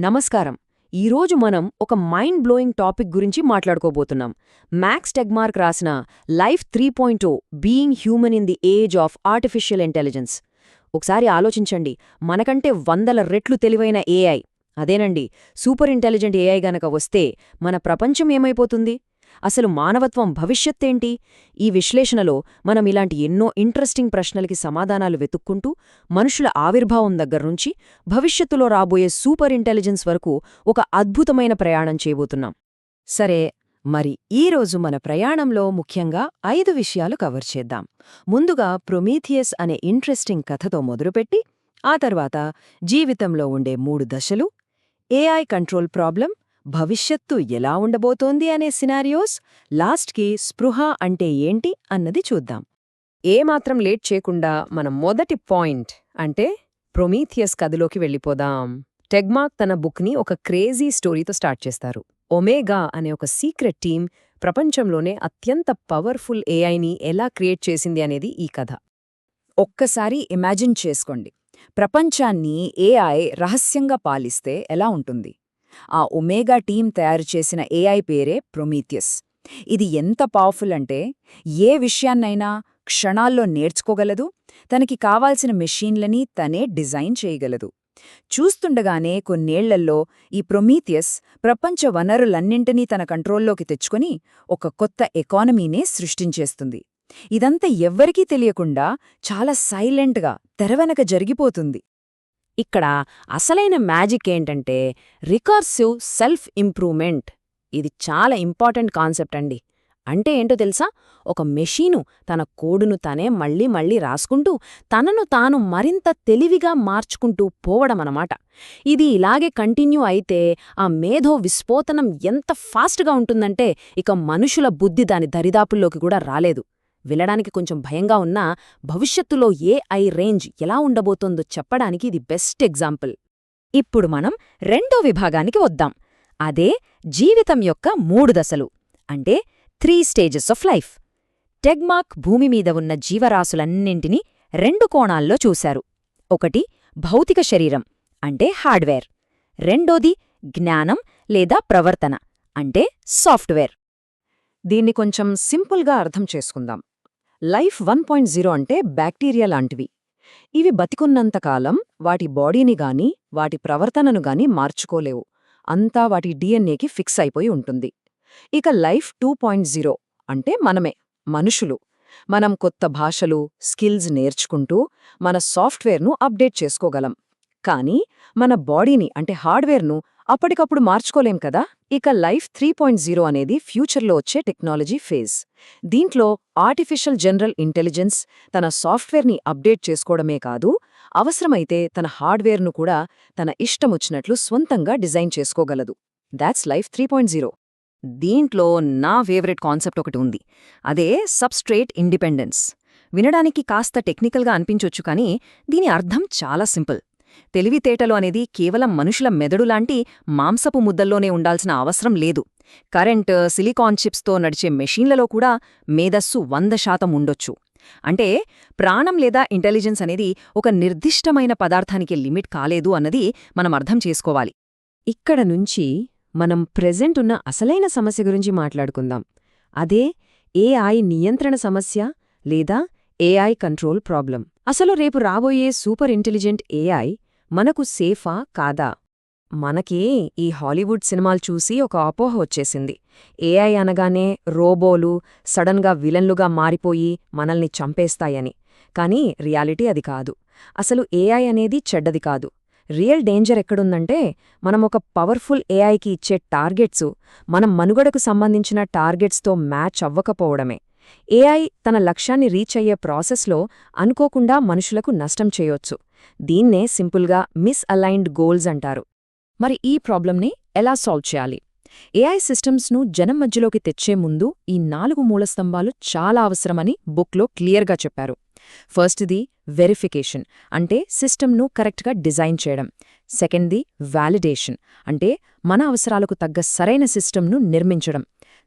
నమస్కారం. ఈరోజు మనం ఒక మైండ్ బ్లోయింగ్ టాపిక్ గురించి మాట్లాడుకోబోతున్నాం. మ్యాక్స్ టెగ్మార్క్ రాసిన life 3.0 being human in the age of artificial intelligence. ఒకసారి ఆలోచించండి, మనకంటే వందల రెట్లు తెలివైన ఏఐ, అదేనండి సూపర్ ఇంటెలిజెంట్ ఏఐ గనక వస్తే మన ప్రపంచం ఏమైపోతుంది? అసలు మానవత్వం భవిష్యత్తేంటి? ఈ విశ్లేషణలో మనం ఇలాంటి ఎన్నో ఇంట్రెస్టింగ్ ప్రశ్నలకి సమాధానాలు వెతుక్కుంటూ, మనుషుల ఆవిర్భావం దగ్గర్నుంచి భవిష్యత్తులో రాబోయే సూపర్ ఇంటెలిజెన్స్ వరకు ఒక అద్భుతమైన ప్రయాణం చేయబోతున్నాం. సరే, మరి ఈరోజు మన ప్రయాణంలో ముఖ్యంగా 5 విషయాలు కవర్ చేద్దాం. ముందుగా ప్రొమీథియస్ అనే ఇంట్రెస్టింగ్ కథతో మొదలుపెట్టి, ఆ తర్వాత జీవితంలో ఉండే 3 దశలు, ఏఐ కంట్రోల్ ప్రాబ్లం, భవిష్యత్తు ఎలా ఉండబోతోంది అనే సినారియోస్, లాస్ట్కి స్పృహ అంటే ఏంటి అన్నది చూద్దాం. ఏమాత్రం లేట్ చేయకుండా మన మొదటి పాయింట్ అంటే ప్రొమీథియస్ కథలోకి వెళ్ళిపోదాం. టెగ్మార్క్ తన బుక్ని ఒక క్రేజీ స్టోరీతో స్టార్ట్ చేస్తారు. ఒమేగా అనే ఒక సీక్రెట్ టీం ప్రపంచంలోనే అత్యంత పవర్ఫుల్ ఏఐని ఎలా క్రియేట్ చేసింది అనేది ఈ కథ. ఒక్కసారి ఇమాజిన్ చేసుకోండి, ప్రపంచాన్ని ఏఐ రహస్యంగా పాలిస్తే ఎలా ఉంటుంది? ఆ ఒమేగా టీం తయారు చేసిన ఏఐ పేరే ప్రొమీథియస్. ఇది ఎంత పవర్ఫుల్ అంటే, ఏ విషయాన్నైనా క్షణాల్లో నేర్చుకోగలదు, తనకి కావాల్సిన మెషీన్లని తనే డిజైన్ చేయగలదు. చూస్తుండగానే కొన్నేళ్లల్లో ఈ ప్రొమీథియస్ ప్రపంచ వనరులన్నింటినీ తన కంట్రోల్లోకి తెచ్చుకొని ఒక కొత్త ఎకానమీనే సృష్టించేస్తుంది. ఇదంతా ఎవ్వరికీ తెలియకుండా చాలా సైలెంట్గా తెరవెనక జరిగిపోతుంది. ఇక్కడ అసలైన మ్యాజిక్ ఏంటంటే రికర్సివ్ సెల్ఫ్ ఇంప్రూవ్మెంట్. ఇది చాలా ఇంపార్టెంట్ కాన్సెప్ట్ అండి. అంటే ఏంటో తెలుసా? ఒక మెషీను తన కోడును తనే మళ్ళీ మళ్ళీ రాసుకుంటూ తనను తాను మరింత తెలివిగా మార్చుకుంటూ పోవడమన్నమాట. ఇది ఇలాగే కంటిన్యూ అయితే ఆ మేధో విస్ఫోటనం ఎంత ఫాస్ట్గా ఉంటుందంటే ఇక మనుషుల బుద్ధి దాని దరిదాపుల్లోకి కూడా రాలేదు. వినడానికి కొంచెం భయంగా ఉన్నా భవిష్యత్తులో ఏఐ రేంజ్ ఎలా ఉండబోతోందో చెప్పడానికి ఇది బెస్ట్ ఎగ్జాంపుల్. ఇప్పుడు మనం రెండో విభాగానికి వద్దాం. అదే జీవితం యొక్క 3 దశలు, అంటే 3 స్టేజెస్ ఆఫ్ లైఫ్. టెగ్మార్క్ భూమి మీద ఉన్న జీవరాశులన్నింటినీ 2 కోణాల్లో చూశారు. ఒకటి భౌతిక శరీరం, అంటే హార్డ్వేర్. రెండోది జ్ఞానం లేదా ప్రవర్తన, అంటే సాఫ్ట్వేర్. దీన్ని కొంచెం సింపుల్గా అర్థం చేసుకుందాం. లైఫ్ 1.0 అంటే బ్యాక్టీరియా లాంటివి. ఇవి బతికున్నంతకాలం వాటి బాడీని గాని వాటి ప్రవర్తనను గాని మార్చుకోలేవు. అంతా వాటి డిఎన్ఏకి ఫిక్స్ అయిపోయి ఉంటుంది. ఇక లైఫ్ 2.0 అంటే మనమే, మనుషులు. మనం కొత్త భాషలు, స్కిల్స్ నేర్చుకుంటూ మన సాఫ్ట్వేర్ను అప్డేట్ చేసుకోగలం. కానీ మన బాడీని అంటే హార్డ్వేర్ను అప్పటికప్పుడు మార్చుకోలేం కదా. ఇక లైఫ్ 3.0 అనేది ఫ్యూచర్లో వచ్చే టెక్నాలజీ ఫేజ్. దీంట్లో ఆర్టిఫిషియల్ జనరల్ ఇంటెలిజెన్స్ తన సాఫ్ట్వేర్ని అప్డేట్ చేసుకోవడమే కాదు, అవసరమైతే తన హార్డ్వేర్ను కూడా తన ఇష్టమొచ్చినట్లు స్వంతంగా డిజైన్ చేసుకోగలదు. That's life 3.0. దీంట్లో నా ఫేవరెట్ కాన్సెప్ట్ ఒకటి ఉంది. అదే సబ్స్ట్రేట్ ఇండిపెండెన్స్. వినడానికి కాస్త టెక్నికల్గా అనిపించొచ్చు, కానీ దీని అర్థం చాలా సింపుల్. తెలివితేటలు అనేది కేవలం మనుషుల మెదడులాంటి మాంసపు ముద్దల్లోనే ఉండాల్సిన అవసరం లేదు. కరెంట్, సిలికాన్ చిప్స్తో నడిచే మెషీన్లలో కూడా మేధస్సు 100% ఉండొచ్చు. అంటే ప్రాణం లేదా ఇంటెలిజెన్స్ అనేది ఒక నిర్దిష్టమైన పదార్థానికి లిమిట్ కాలేదు అన్నది మనం అర్థం చేసుకోవాలి. ఇక్కడ నుంచి మనం ప్రెజెంట్ ఉన్న అసలైన సమస్య గురించి మాట్లాడుకుందాం. అదే ఏఐ నియంత్రణ సమస్య లేదా ఏఐ కంట్రోల్ ప్రాబ్లం. అసలు రేపు రాబోయే సూపర్ ఇంటెలిజెంట్ ఏఐ మనకు సేఫా కాదా? మనకే ఈ హాలీవుడ్ సినిమాలు చూసి ఒక అపోహ వచ్చేసింది. ఏఐ అనగానే రోబోలు సడన్గా విలన్లుగా మారిపోయి మనల్ని చంపేస్తాయని. కానీ రియాలిటీ అది కాదు. అసలు ఏఐ అనేది చెడ్డది కాదు. రియల్ డేంజర్ ఎక్కడుందంటే మనం ఒక పవర్ఫుల్ ఏఐకి ఇచ్చే టార్గెట్సు మనం మనుగడకు సంబంధించిన టార్గెట్స్తో మ్యాచ్ అవ్వకపోవడమే. ఏఐ తన లక్ష్యాన్ని రీచ్ అయ్యే ప్రాసెస్లో అనుకోకుండా మనుషులకు నష్టం చేయొచ్చు. దీన్నే సింపుల్గా మిస్అలైన్డ్ గోల్స్ అంటారు. మరి ఈ ప్రాబ్లంని ఎలా సాల్వ్ చేయాలి? ఏఐ సిస్టమ్స్ను జనం మధ్యలోకి తెచ్చే ముందు ఈ 4 మూలస్తంభాలు చాలా అవసరమని బుక్లో క్లియర్గా చెప్పారు. ఫస్ట్ది వెరిఫికేషన్, అంటే సిస్టమ్ను కరెక్ట్గా డిజైన్ చేయడం. సెకండ్ది వాలిడేషన్, అంటే మన అవసరాలకు తగ్గ సరైన సిస్టమ్ను నిర్మించడం.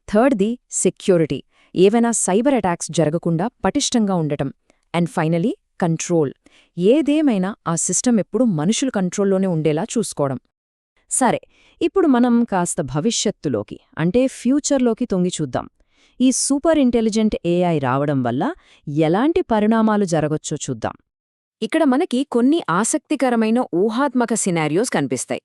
థర్డ్ది సెక్యూరిటీ, ఏవైనా సైబర్ అటాక్స్ జరగకుండా పటిష్టంగా ఉండటం. అండ్ ఫైనలీ కంట్రోల్, ఏదేమైనా ఆ సిస్టమ్ ఎప్పుడూ మనుషుల కంట్రోల్లోనే ఉండేలా చూసుకోవడం. సరే, ఇప్పుడు మనం కాస్త భవిష్యత్తులోకి అంటే ఫ్యూచర్లోకి తొంగి చూద్దాం. ఈ సూపర్ ఇంటెలిజెంట్ ఏఐ రావడం వల్ల ఎలాంటి పరిణామాలు జరగొచ్చో చూద్దాం. ఇక్కడ మనకి కొన్ని ఆసక్తికరమైన ఊహాత్మక సినారియోస్ కనిపిస్తాయి.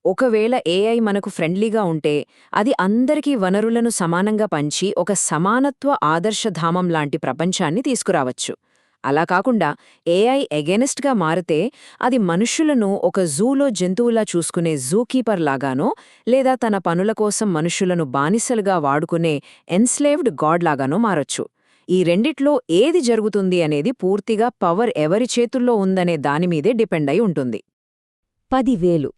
ఒకవేళ ఏఐ మనకు ఫ్రెండ్లీగా ఉంటే అది అందరికీ వనరులను సమానంగా పంచి ఒక సమానత్వ ఆదర్శధామం లాంటి ప్రపంచాన్ని తీసుకురావచ్చు. అలా కాకుండా ఏఐ ఎగెనిస్ట్గా మారితే అది మనుష్యులను ఒక జూలో జంతువులా చూసుకునే జూకీపర్ లాగానో లేదా తన పనుల కోసం మనుష్యులను బానిసలుగా వాడుకునే ఎన్స్లేవ్డ్ గాడ్ లాగానో మారొచ్చు. ఈ రెండిట్లో ఏది జరుగుతుంది అనేది పూర్తిగా పవర్ ఎవరి చేతుల్లో ఉందనే దానిమీదే డిపెండ్ అయి ఉంటుంది. 10,000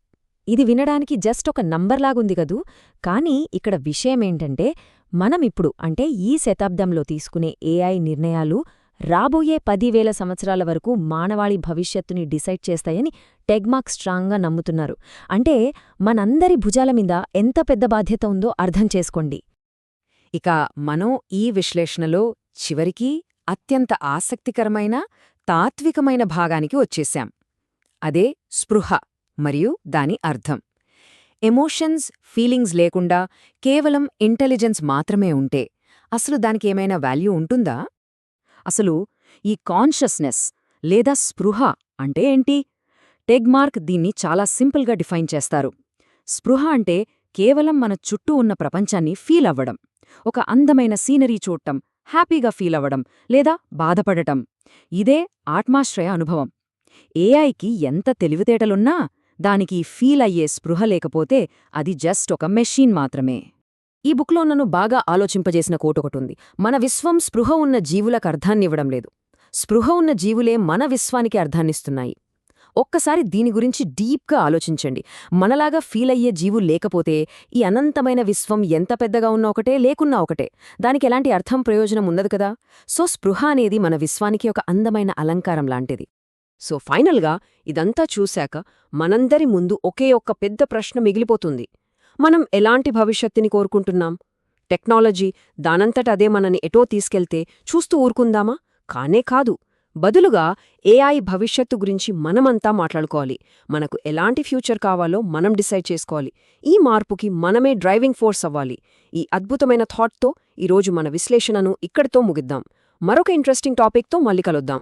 ఇది వినడానికి జస్ట్ ఒక నంబర్లాగుంది కదూ. కానీ ఇక్కడ విషయమేంటంటే మనమిప్పుడు అంటే ఈ శతాబ్దంలో తీసుకునే ఏఐ నిర్ణయాలు రాబోయే 10,000 సంవత్సరాల వరకు మానవాళి భవిష్యత్తుని డిసైడ్ చేస్తాయని టెగ్మార్క్ స్ట్రాంగ్గా నమ్ముతున్నారు. అంటే మనందరి భుజాల మీద ఎంత పెద్ద బాధ్యత ఉందో అర్థం చేసుకోండి. ఇక మనం ఈ విశ్లేషణలో చివరికి అత్యంత ఆసక్తికరమైన తాత్వికమైన భాగానికి వచ్చేశాం. అదే స్పృహ మరియు దాని అర్థం. ఎమోషన్స్, ఫీలింగ్స్ లేకుండా కేవలం ఇంటెలిజెన్స్ మాత్రమే ఉంటే అసలు దానికేమైనా వాల్యూ ఉంటుందా? అసలు ఈ కాన్షియస్నెస్ లేదా స్పృహ అంటే ఏంటి? టెగ్మార్క్ దీన్ని చాలా సింపుల్గా డిఫైన్ చేస్తారు. స్పృహ అంటే కేవలం మన చుట్టూ ఉన్న ప్రపంచాన్ని ఫీల్ అవ్వడం, ఒక అందమైన సీనరీ చూడటం, హ్యాపీగా ఫీల్ అవ్వడం లేదా బాధపడటం. ఇదే ఆత్మాశ్రయ అనుభవం. ఏఐకి ఎంత తెలివితేటలున్నా దానికి ఫీల్ అయ్యే స్పృహ లేకపోతే అది జస్ట్ ఒక మెషీన్ మాత్రమే. ఈ బుక్లో నన్ను బాగా ఆలోచింపజేసిన కోటొకటుంది. మన విశ్వం స్పృహ ఉన్న జీవులకు అర్థాన్నివ్వడం లేదు, స్పృహ ఉన్న జీవులే మన విశ్వానికి అర్థాన్నిస్తున్నాయి. ఒక్కసారి దీని గురించి డీప్గా ఆలోచించండి. మనలాగా ఫీల్ అయ్యే జీవులు లేకపోతే ఈ అనంతమైన విశ్వం ఎంత పెద్దగా ఉన్నా ఒకటే, లేకున్నా ఒకటే. దానికి ఎలాంటి అర్థం ప్రయోజనం ఉండదు కదా. సో స్పృహ అనేది మన విశ్వానికి ఒక అందమైన అలంకారం లాంటిది. సో ఫైనల్గా ఇదంతా చూశాక మనందరి ముందు ఒకే ఒక్క పెద్ద ప్రశ్న మిగిలిపోతుంది. మనం ఎలాంటి భవిష్యత్తుని కోరుకుంటున్నాం? టెక్నాలజీ దానంతట అదే మనని ఎటో తీసుకెళ్తే చూస్తూ ఊరుకుందామా? కానే కాదు. బదులుగా ఏఐ భవిష్యత్తు గురించి మనమంతా మాట్లాడుకోవాలి. మనకు ఎలాంటి ఫ్యూచర్ కావాలో మనం డిసైడ్ చేసుకోవాలి. ఈ మార్పుకి మనమే డ్రైవింగ్ ఫోర్స్ అవ్వాలి. ఈ అద్భుతమైన థాట్తో ఈరోజు మన విశ్లేషణను ఇక్కడితో ముగిద్దాం. మరొక ఇంట్రెస్టింగ్ టాపిక్తో మళ్ళీ కలుద్దాం.